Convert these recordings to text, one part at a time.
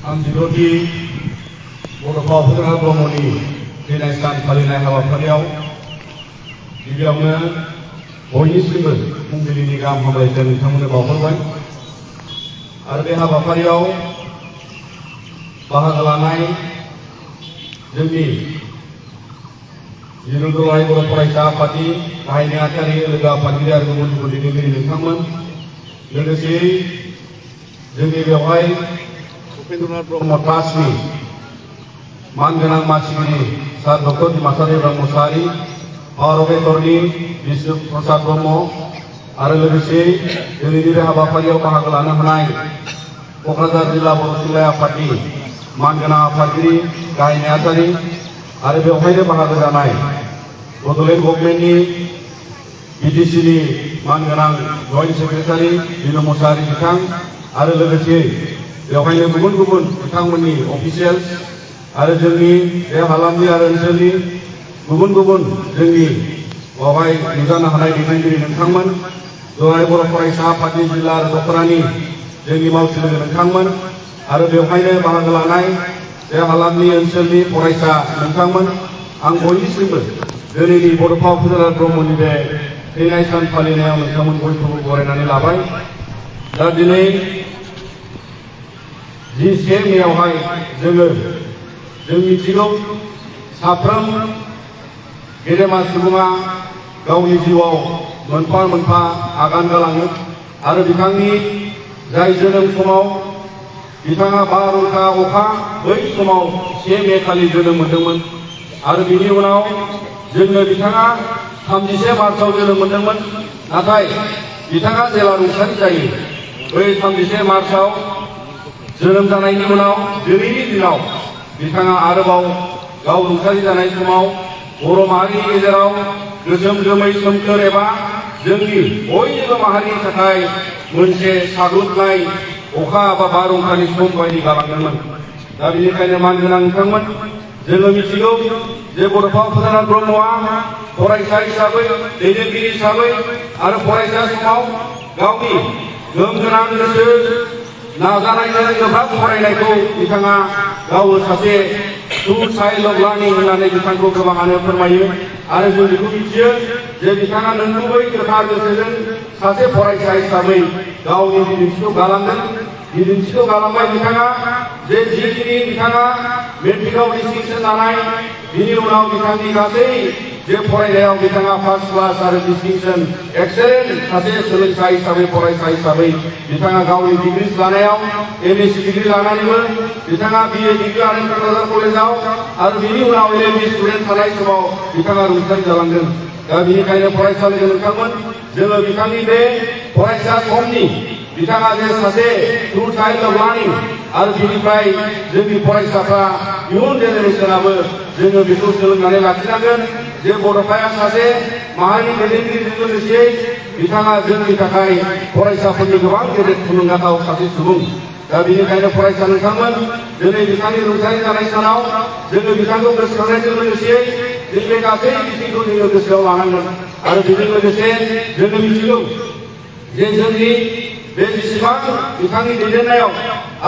थामजिद'थि बड'फा उपेन्द्र ब्रह्मनि थैनाय सान फालिनाय हाबाफारियाव गिबियावनो बयनिसिमबो फुंबिलिनि गाहाम हामलायनाय नोंथांमोननो बावहरबाय आरो बे हाबाफारियाव बाहागो लानाय जोंनि जिरु दुलाराय बर' फरायसा आफादनि गाहाय नेहाथारि लोगो आफादगिरि आरो गुबुन गुबुन दैदेनगिरि नोंथांमोन लोगोसेयै जोंनि बेवहाय उपेन्द्रनाथ ब्रह्म ट्रास्टनि मानगोनां मानसिगिरि सार डक्टर दिमासार हेब्राम Mushahary power of attorney Bishnu Prasad Brahma आरो लोगोसे जोंनि बे हाबाफारियाव बाहागो लानो हानाय क'क्राझार जिल्ला बर' थुनलाइ आफादनि मानगोनां आफादगिरि गाहाय नेहाथारि आरो बेवहायनो बाहागो जानाय बड'लेण्ड गभर्नमेन्टनि बिटिसिनि मानगोनां जइन्ट सेक्रेटारि बिनु मुसाहारि बिथां आरो लोगोसे बेवहायनो गुबुन गुबुन बिथांमोननि अफिसियेल्स आरो जोंनि बे हालामनि आरो ओनसोलनि गुबुन गुबुन जोंनि बेवहाय नुजानो हानाय दैदेनगिरि नोंथांमोन दुलाराय बर' फरायसा आफादनि जिल्ला आरो दख'रानि जोंनि मावथि लोगो नोंथांमोन आरो बेवहायनो बाहागो लानाय बे हालामनि ओनसोलनि फरायसा नोंथांमोन आं बयनिसिमबो दिनैनि बड'फा उपेन्द्र ब्रह्मनि बे थैनाय सान फालिनायाव नोंथांमोन बयखौबो बरायनानै लाबाय। दा दिनै 10 मेआवहाय जों मिथिगौ साफ्रोम गेदेमा सुबुङा गावनि जिउआव मोनफा मोनफा आगान गालाङो आरो बिथांनि जाय जोनोम समाव बिथाङा बारहुंखा अखा बै समाव 1 मे खालि जोनोम मोन्दोंमोन आरो बिनि उनाव जोंनो बिथाङा 31 मार्चआव जोनोम मोन्दोंमोन नाथाय बिथाङा जेला रुंसारि जायो बै 31 मार्चआव जोनोम जानायनि उनाव दिनैनि दिनाव बिथाङा आरोबाव गाव रुंसारि जानाय समाव बर' माहारिनि गेजेराव गोसोम जोमै सोमखोर एबा जोंनि बयनिबो माहारिनि थाखाय मोनसे साग्लोबनाय अखा बा बारहुंखानि सम बायदि गालांदोंमोन। दा बेनिखायनो मानगोनां नोंथांमोन जोङो मिथिगौ जे बड'फा उपेन्द्र ब्रह्मआ फरायसा हिसाबै दैदेनगिरि हिसाबै आरो फरायसा समाव गावनि गोहोम गोनां गोसो नाजानायजों गोब्राब फरायनायखौ बिथाङा गावनो सासे ट्रु चाइल्ड अफ लार्निं होननानै बिथांखौ गोबाङानो फोरमायो आरो जों बेखौ मिथियो जे बिथाङा नंगुबै गोथार गोसोजों सासे फरायसा हिसाबै गावनि बिदिन्थिखौ गालांबाय बिथाङा जे जिखिनि बिथाङा मेट्रिकआव डिस्टिंसन लानाय बिनि उनाव बिथांनि गासै जे फरायनायाव बिथाङा फार्स्ट क्लास आरो डिस्टिंसन एक्सेलेन्ट सासे सोलोंसा हिसाबै फरायसा हिसाबै बिथाङा गावनि डिग्री लानायाव एमएससी डिग्री लानानैबो बिथाङा बिए डिग्री लानाय क'क्राझार कलेजाव आरो बिनि उनाव एलएलबी स्टुडेन्ट थानाय समाव बिथाङा रुंसारि जालांदों। दा बेनिखायनो फरायसालि नोंथांमोन जोङो बिथांनि बे फरायसा समनि बिथाङा जे सासे ट्रु चाइल्ड अफ लार्निं आरो बिनिफ्राय जोंनि फरायसाफ्रा इयुन जेनेरेसनाबो जोङो बेखौ सोलोंनानै लाखिनांगोन जे बड'फाया सासे माहारिनि दैदेनगिरिजों लोगोसे बिथाङा जोंनि थाखाय फरायसाफोरनि गोबां गेदेर थुलुंगाथाव सासे सुबुं। दा बेनिखायनो फरायसा नोंथांमोन दिनै बिथांनि रुंसारि जानाय सानाव जोङो बिथांखौ गोसोखांनायजों लोगोसे जों बे गासै बिथिंखौ जोङो गोसोआव लानांगोन आरो बेजों लोगोसे जोङो मिथिगौ जे जोंनि बे जेसेबां बिथांनि दैदेननायाव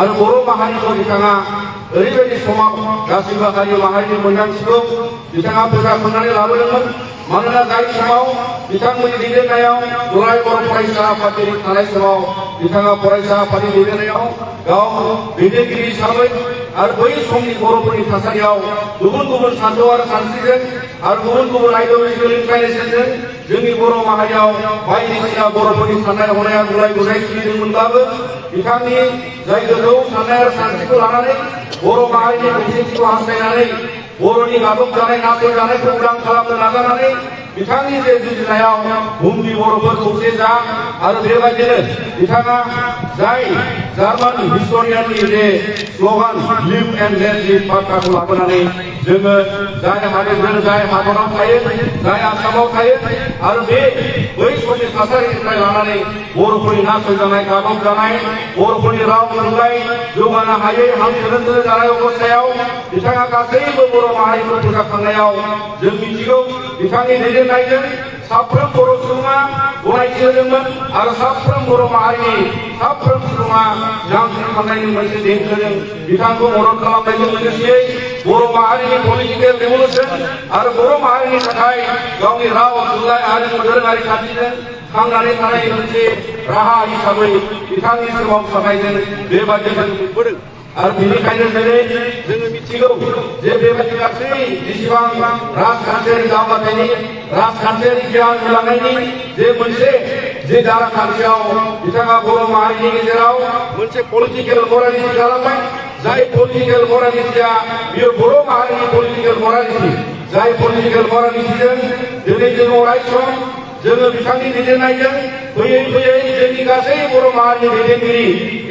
आरो बर' माहारिखौ बिथाङा ओरैबायदि समाव गासैबो हारि माहारिनि मोनदांथिखौ बिथाङा फोजाखांनानै लाबोदोंमोन मानोना जाय समाव बिथांमोननि दैदेननायाव दुलाराय बर' फरायसा आफादगिरि थानाय समाव बिथाङा फरायसा आफादनि दैदेननायाव गाव दैदेनगिरि हिसाबै आरो बै समनि बर'फोरनि थासारियाव गुबुन गुबुन सानथौ आरो सानस्रिजों आरो गुबुन गुबुन आइडिय'लजिकेल इनक्लाइनेसनजों जोंनि बर' माहारियाव बायदिसिना बर'फोरनि साननाय हनाया गुलाय गुजाय सोलिदोंमोनब्लाबो बिथांनि जाय गोथौ साननाय आरो सानस्रिखौ लानानै बर' माहारिनि खौसेथिखौ हास्थायनानै बर'नि गादब जानाय नासय जानायखौ उदां खालामनो नाजानानै बिथांनि जे जुजिनायाव बुहुमनि बर'फोर खौसे जा आरो बेबायदिनो बिथाङा जाय जार्मान हिस्ट'रियाननि जे slogan live and let live बाथ्राखौ लाबोनानै जोङो जाय हादोरजों जाय हादराव थायो जाय आसामाव थायो आरो बे बै समनि थासारिनिफ्राय लानानै बर'फोरनि नासय जानाय गादब जानाय बर'फोरनि राव थुनलाइ जौगानो हायै हांखोरोंखो जानाय अबस्थायाव बिथाङा गासैबो बर' माहारिखौ फोजाखांनायाव जों मिथिगौ बिथांनि दैदेननायजों साफ्रोम बर' सुबुङा गनायथि होदोंमोन आरो साफ्रोम बर' माहारिनि साफ्रोम सुबुङा जांख्रिखांनायनि मोनसे देंखोजों बिथांखौ मदद खालामनायजों लोगोसे बर' माहारिनि पलिटिकेल रिभलिउसन आरो बर' माहारिनि थाखाय गावनि राव थुनलाइ हारिमु दोरोङारि खान्थिजों थांनानै थानायनि मोनसे राहा हिसाबै बिथांनि सोमावसारनायजों बेबायदि जों नुबोदों आरो बेनिखायनो दिनै जोङो मिथिगौ जे बेबायदि गासै जेसेबां राजखान्थियारि दावगाथायनि राजखान्थियारि गियान होलांनायनि जे मोनसे जे दाराखान्थियाव बिथाङा बर' माहारिनि गेजेराव मोनसे पलिटिकेल मरालिटि खालामबाय जाय पलिटिकेल मरालिटिया बियो बर' माहारिनि पलिटिकेल मरालिटि जाय पलिटिकेल मरालिटिजों दिनै जोङो अराय सम जोङो बिथांनि दैदेननायजों फैयै फैयै जोंनि गासै बर' माहारिनि दैदेनगिरि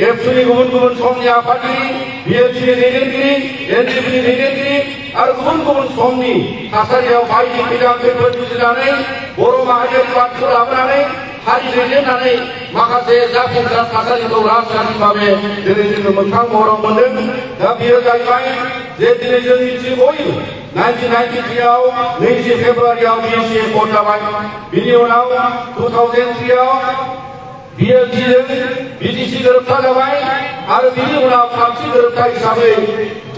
एबसुनि गुबुन गुबुन समनि आफादगिरि बिएलसिनि दैदेनगिरि एनसिपिनि दैदेनगिरि आरो गुबुन गुबुन समनि थासारियाव बायदि खैदां खैफोद जुजिनानै बर' माहारियारि बादखौ लाबोनानै हारि दैदेननानै माखासे जाफुंसार थासारिखौ राजखान्थि भाबे दिनै जोङो मोगथां महराव मोनदों दा बेयो जाहैबाय जे दिनै जों मिथियो बयबो 1993आव 20 फेब्रुआरियाव बिएसि भट जाबाय बिनि उनाव 2003आव बिएलसिजों बिटिसि गोरोबथा जाबाय आरो बिनि उनाव थामथि गोरोबथा हिसाबै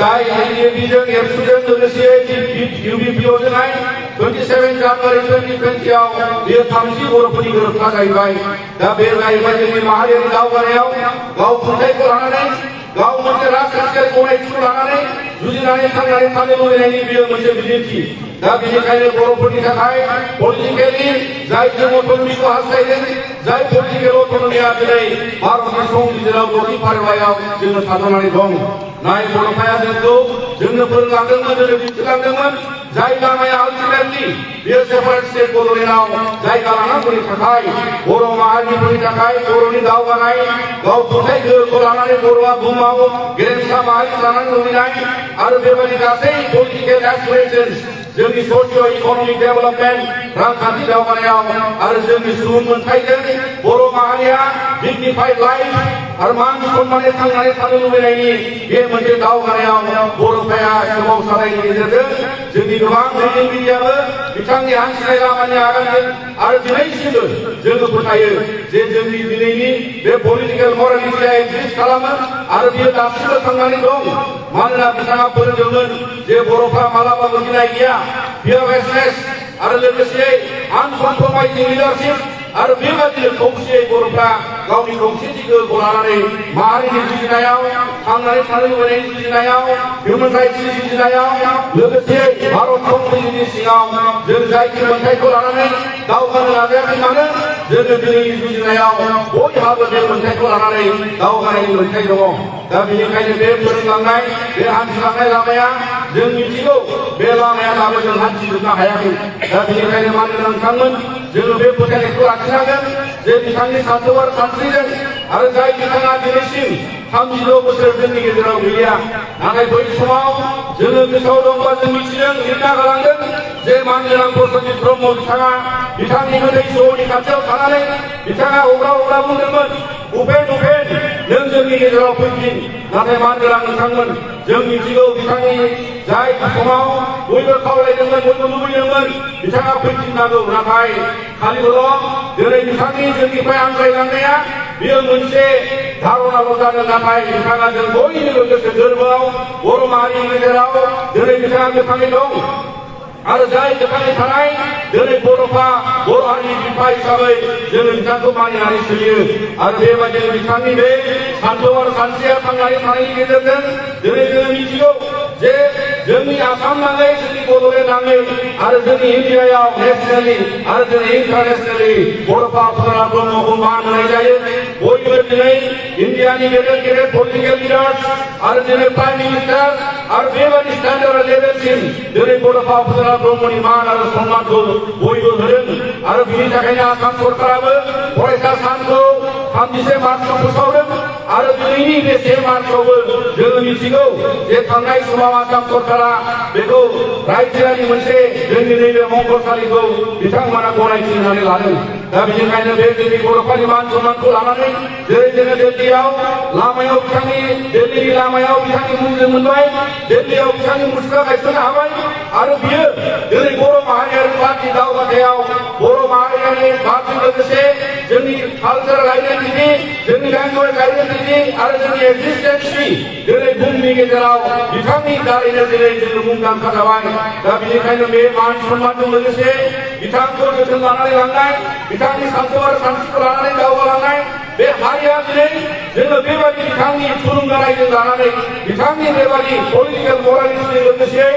जाय एनडिएफबिजों एबसुजों लोगोसे इउबिपिअजोंहाय 27 जानुवारि 2020आव बेयो थामथि बर'फोरनि गोरोबथा जाहैबाय दा बे जाहैबाय जोंनि माहारियारि दावगानायाव गाव खुंथायखौ लानानै गाव मोनसे राजखान्थियारि गनायथिखौ लानानै जुजिनानै थांनानै थानो लुबैनायनि बेयो मोनसे बिदिन्थि दा बेनिखायनो बर'फोरनि थाखाय पलिटिकेलि जाय जों अट'नमिखौ हास्थायदों जाय पलिटिकेल अट'नमिया दिनै भारतनि संबिजिराव 6थि फारिलाइयाव जोङो थाद'नानै दं नाय बड'फाया जोंनो फोरोंलांदोंमोन जोंनो दिन्थिलांदोंमोन जाय लामाया आल्टिमेटलि बेयो सेपारेट स्टेट बड'लेण्डआव जायगा लानांगौनि थाखाय बर' माहारिफोरनि थाखाय बर'नि दावगानाय गाव खुंथाय गोहोखौ लानानै बर'आ बुहुमाव गेरेमसा माहारि जानानै लुबैनाय आरो बेबायदि गासै पलिटिकेल एसपिरेशन्स जोंनि ससिय' इक'नमिक डेभेलपमेन्ट रांखान्थि दावगानायाव आरो जोंनि सुबुं मोनथायजों बर' माहारिया डिगनिफाइड लाइफ आरो मान सन्मानै थांनानै थानो लुबैनायनि बे मोनसे दावगानायाव बर'फाया सोमावसारनायनि गेजेरजों जोंनि गोबां दैदेनगिरियाबो बिथांनि हान्थिनाय लामानि आगानजों आरो दिनैसिमबो जोङो फोथायो जे जोंनि दिनैनि बे पलिटिकेल मरालिटिया एक्जिस्ट खालामो आरो बियो दासिमबो थांनानै दं मानोना बिथाङा फोरोंदोंमोन जे बर'फ्रा मालाबाबो गिनाय गैया फियारलेसनेस आरो लोगोसे आनकमप्रमाइजिं लिडारशिप आरो बेबायदिनो खौसेयै बर'फ्रा गावनि खौसेथि गोहोखौ लानानै माहारिनि जुजिनायाव थांनानै थानो लुबैनायनि जुजिनायाव हिउमेन राइट्सनि जुजिनायाव लोगोसे भारत संबिजिरनि सिङाव जों जायखि मोन्थायखौ लानानै दावगानो नाजायाखै मानो जोङो दिनैनि जुजिनायाव बयहाबो बे मोन्थायखौ लानानै दावगानायनि मोन्थाय दङ दा बेनिखायनो बे फोरोंलांनाय बे हान्थिलांनाय लामाया जों मिथिगौ बे लामाया दाबो जों हान्थिजोबनो हायाखै दा बेनिखायनो मानोना नोंथांमोन जोङो बे फोथायनायखौ लाखिनांगोन जे बिथांनि सान्थौ आरो सानस्रिजों आरो जाय बिथाङा दिनैसिम 36 बोसोर जोंनि गेजेराव गैलिया नाथाय बै समाव जोङो गोसोआव दंबा जों मिथिदों लिरना गालांदों जे मानगोनां प्रसेनजित ब्रह्म बिथाङा बिथांनि गोदै सह'नि खाथियाव थानानै बिथाङा अग्रा अग्रा बुंदोंमोन उपेन उपेन नों जोंनि गेजेराव फैफिन नाथाय मानगोनां नोंथांमोन जों मिथिगौ बिथांनि जाय समाव बयबो खावलायदोंमोन बयबो लुबैदोंमोन बिथाङा फैफिननांगौ नाथाय खालिबोल' दिनै बिथांनि जोंनिफ्राय आनज्रायलांनाया बेयो मोनसे धारणाल' जादों नाथाय बिथाङा जों बयनिबो गोसो गोरबोआव बर' माहारिनि गेजेराव दिनै बिथाङा गोथाङै दं आरो जाय गोथाङै थानाय दिनै बर'फा बर' हारिनि बिफा हिसाबै जोङो बिथांखौ मानिनानै सोलियो आरो बेबायदिनो बिथांनि बे सान्थौ आरो सानस्रिया थांनानै थानायनि गेजेरजों दिनै जोङो मिथिगौ जे जोंनि आसाम नाङै जोंनि बड'लेण्ड नाङै आरो जोंनि इन्डियायाव नेसनेलि आरो दिनै इन्टारनेसनेलि बड'फा उपेन्द्र ब्रह्मखौ मान होनाय जायो बयबो दिनै इन्डियानि गेदेर गेदेर पलिटिकेल लिडार्स आरो दिनै प्राइम मिनिस्टार आरो बेबायदि स्टेन्डार्ड लेभेलसिम दिनै बड'फा उपेन्द्र ब्रह्मनि मान आरो सन्मानखौ बयबो होदों आरो बिनि थाखायनो आसाम सरकाराबो फरायसा सानखौ 31 मार्चआव फोसावदों आरो दिनैनि बे 1 मार्चआवबो जोङो मिथिगौ जे थांनाय समाव आसाम सरकारा बेखौ रायजोआरि मोनसे जोंनि नैबे मंगलसालिखौ बिथांमोना गनायथि होनानै लादों दा बेनिखायनो बे जोंनि बर'फोरनि मान सन्मानखौ लानानै जेरै जोङो दिल्लीयाव लामायाव दिल्लीनि लामायाव बिथांनि मुंजों मोनबाय दिल्लीयाव बिथांनि मुसुखा गायसननो हाबाय आरो बियो दिनै बर' माहारियारि बादनि दावगाथायाव बर' बातजों लोगोसे जोंनि कालचारेल आइडेन्टिटि जोंनि लेंगुवेज आइडेन्टिटि आरो जोंनि एक्जिस्टेन्सनि दिनै बुहुमनि गेजेराव बिथांनि दारैनो दिनै जोङो मुंदांखा जाबाय दा बेनिखायनो बे मान सन्मानजों लोगोसे बिथांखौ जोथोन लानानै लांनाय बिथांनि सानथौ आरो सानस्रिखौ लानानै दावगालांनाय बे हारिया दिनै जोङो बेबायदि बिथांनि थुलुंगानायजों लानानै बिथांनि बेबायदि पलिटिकेल मरेलिटिजों लोगोसे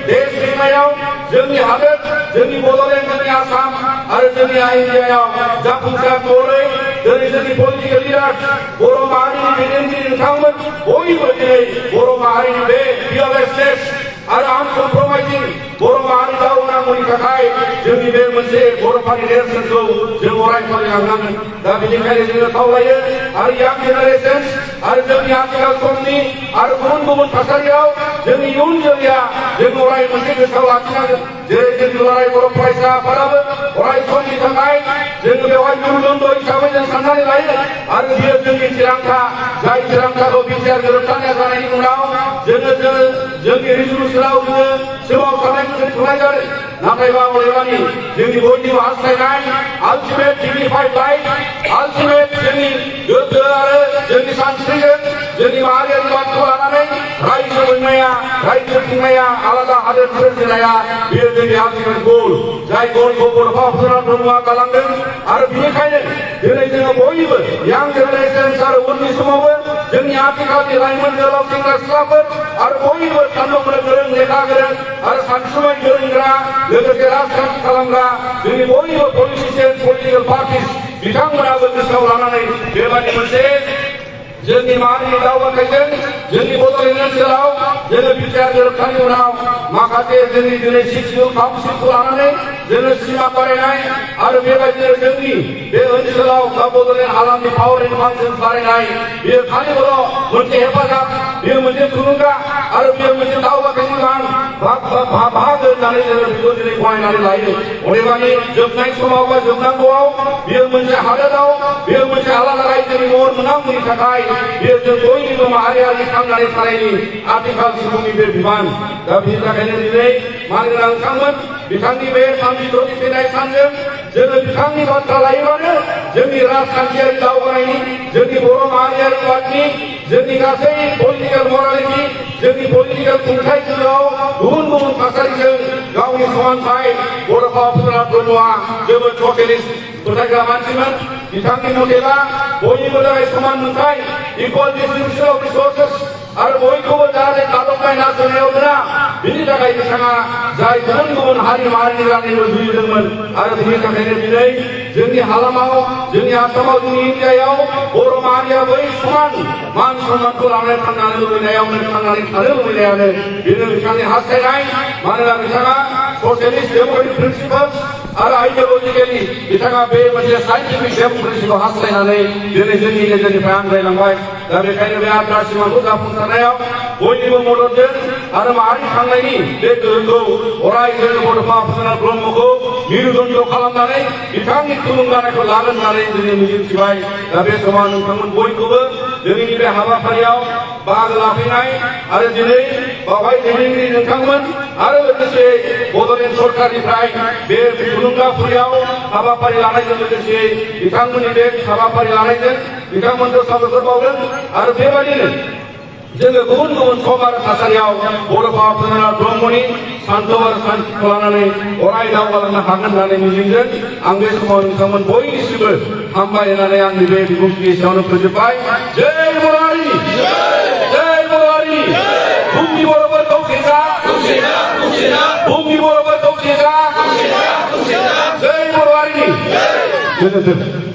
देश बेंनायाव जोंनि हादोर जोंनि बड'लेण्ड जोंनि आसाम आरो जोंनि इन्डियायाव जाफुंसार महरै दिनै जोंनि पलिटिकेल लिडार बर' माहारिनि दैदेनगिरि नोंथांमोन बयबो दिनै बर' माहारिनि बे फियारलेसनेस आरो आनकमप्रमाइजिं बर' माहारि दावगानांगौनि थाखाय जोंनि बे मोनसे बर'फोरनि नेरसोनखौ जों अराय फालिलांनांगोन दा बेनिखायनो जोङो खावलायो आरो यां जेनेरेशन्स आरो जोंनि आथिखाल समनि आरो गुबुन गुबुन थासारियाव जोंनि इयुन जोलैया जों अराय मोनसे गोसोआव लाखिनांगोन जेरै जोंनि दुलाराय बर' फरायसा आफादाबो अराय समनि थाखाय जोङो बेवहाय मुलुगदन्ड हिसाबै जों साननानै लायो आरो बियो जोंनि थिरांथा जाय थिरांथाखौ बिटिआर गोरोबथानाया जानायनि उनाव जोङो जोंनि रिजलुसनाव जोङो सोमावसारनायखौ जों थुनाय जादों नाथायबा अदेबानि जोंनि बयनिबो हास्थायनाय आल्टिमेट डिग्निफाइड लाइफ आल्टिमेट जोंनि गोग्गो आरो जोंनि सानस्रिजों जोंनि माहारियारि बादखौ लानानै रायजो मोननाया रायजो खुंनाया आलादा हादोर सोरजिनाया बेयो जोंनि आल्टिमेट गल जाय गलखौ बड'फा उपेन्द्र ब्रह्मआ गालांदों आरो बेनिखायनो दिनै जोङो बयबो यां जेनेरेशन्स आरो उननि समावबो जोंनि आथिखालनि लाइमोन जोहोलाव सेंग्रा सिख्लाफोर आरो बयबो सानदों गोरों लेखा गोरों आरो सानसुमै गोरोंग्रा लोगोसे राजखान्थि खालामग्रा जोंनि बयबो पलिटिसियान पलिटिकेल पार्टिस बिथांमोनाबो गोसोआव लानानै बेबायदि मोनसे जोंनि माहारिनि दावगाथायजों जोंनि बड'लेण्ड ओनसोलाव जोङो बिटिआर गोरोबथानि उनाव माखासे जोंनि दिनै सिक्सुयेल काउन्सिलखौ लानानै जोङो सिमा बारायनाय आरो बेबायदिनो जोंनि बे ओनसोलाव बा बड'लेण्ड हालामनि पावार एन्ड फांसन्स बारायनाय बेयो खालिबोल' मोनसे हेफाजाब बेयो मोनसे थुलुंगा आरो बेयो मोनसे दावगाथायनि बाहागो होननानै जोङो बेखौ दिनै गनायनानै लायो अदेबानि जोबनाय समाव बा जोबनांगौआव बेयो मोनसे हादोराव बेयो मोनसे आलादा रायजोनि महर मोननांगौनि थाखाय बेयो जों बयनिबो माहारियारि थांनानै थानायनि आथिखाल सुबुंनि बे बिबान दा बेनि थाखायनो दिनै मानगोनां नोंथांमोन बिथांनि बे 36 थैनाय सानजों जोङो बिथांनि बाथ्रा लायोबानो जोंनि राजखान्थियारि दावगानायनि जोंनि बर' माहारियारि बादनि जोंनि गासै पलिटिकेल मरेलिटि जोंनि पलिटिकेल खुंथाय गोहोआव गुबुन गुबुन थासारिजों गावनि समानथाय बड'फा उपेन्द्र ब्रह्मआ जोबोद ससियलिस्ट फोथायग्रा मानसिमोन बिथांनि मथेबा बयनिबो थाखाय समान मोनथाय इकुवेल डिस्ट्रिबिउसन अफ रिसोर्सेस आरो बयखौबो जाहाथे गादबनाय नासयनायाव दोना बिनि थाखाय बिथाङा जाय गुबुन गुबुन हारि माहारिनि रानिबो जुजिदोंमोन आरो बिनि थाखायनो दिनै जोंनि हालामाव जोंनि आसामाव जोंनि इन्डियायाव बर' माहारिया बै समान मान सन्मानखौ लानानै थांनानै लुबैनायावनो थांनानै थानो लुबैनायानो बेनो बिथांनि हास्थायनाय मानोना बिथाङा ससियलिस्ट डेम'क्रेटिक प्रिन्सिपल्स आरो आइडियलजिकेलि बिथाङा बे मोनसे साइन्टिफिक डेम'क्रेसिखौ हास्थायनानै दिनै जोंनि गेजेरनिफ्राय आनज्रायलांबाय दा बेखायनो बे आद्रा सिमांखौ जाफुंसारनायाव बयनिबो मददजों आरो माहारि खांनायनि बे गोहोखौ अराय जोङो बड'फा उपेन्द्र ब्रह्मखौ मेरुदण्ड खालामनानै बिथांनि थुलुंगानायखौ लागोन होननानै जोङो मिजिंथिबाय दा बे समाव नोंथांमोन बयखौबो दिनैनि बे हाबाफारियाव बाहागो लाफैनाय आरो दिनै बावहाय दैदेनगिरि नोंथांमोन आरो लोगोसे बड'लेण्ड सरकारनिफ्राय बे थुलुंगाफुरियाव हाबाफारि लानायजों लोगोसे बिथांमोननि बे हाबाफारि लानायजों बिथांमोनखौ साबायखर बावदों आरो बेबायदिनो जोङो गुबुन गुबुन सम आरो थासारियाव बड'फा उपेन्द्र ब्रह्मनि सानथौ आरो सानस्रिखौ लानानै अराय दावगालांनो हागोन होननानै मिजिंजों आं बे समाव नोंथांमोन बयनिसिमबो हामबाय होननानै आंनि बे बिबुंथि एसेयावनो फोजोबबाय जय बर' हारि जय बर' हारि बुहुमनि बर'फोर खौसेजा बुहुमनि बर'फोर खौसेजा जय बर' हारिनि गोजोन्थों।